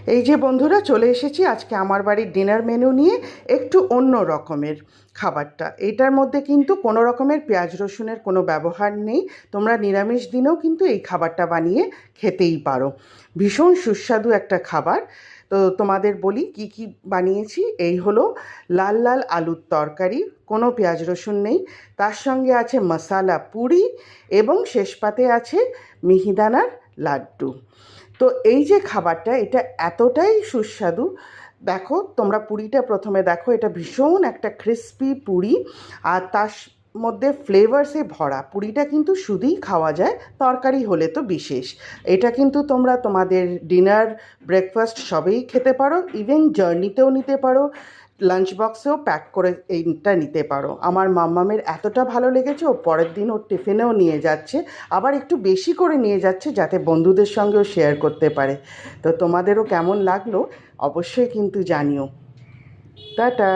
এই যে বন্ধুরা, চলে এসেছি আজকে আমার বাড়ির ডিনার মেনু নিয়ে। একটু অন্য রকমের খাবারটা, এটার মধ্যে কিন্তু কোনো রকমের পেঁয়াজ রসুনের কোনো ব্যবহার নেই। তোমরা নিরামিষ দিনেও কিন্তু এই খাবারটা বানিয়ে খেতেই পারো। ভীষণ সুস্বাদু একটা খাবার। তো তোমাদের বলি কি কি বানিয়েছি। এই হলো লাল লাল আলুর তরকারি, কোনো পেঁয়াজ রসুন নেই। তার সঙ্গে আছে মশালা পুরি এবং শেষ পাতে আছে মিহিদানার লাড্ডু। তো এই যে খাবারটা, এটা এতটাই সুস্বাদু। দেখো তোমরা পুরিটা প্রথমে দেখো, এটা ভীষণ একটা ক্রিস্পি পুরি, আর তার মধ্যে ফ্লেভারসে ভরা। পুরিটা কিন্তু শুধুই খাওয়া যায়, তরকারি হলে তো বিশেষ। এটা কিন্তু তোমরা তোমাদের ডিনার, ব্রেকফাস্ট সবেই খেতে পারো, ইভেন জার্নিতেও নিতে পারো, লাঞ্চ বক্সেও প্যাক করে এইটা নিতে পারো। আমার মাম্মামের এতটা ভালো লেগেছে, ও পরের দিন ওর টিফিনেও নিয়ে যাচ্ছে, আবার একটু বেশি করে নিয়ে যাচ্ছে যাতে বন্ধুদের সঙ্গেও শেয়ার করতে পারে। তো তোমাদেরও কেমন লাগলো অবশ্যই কিন্তু জানিও। টাটা।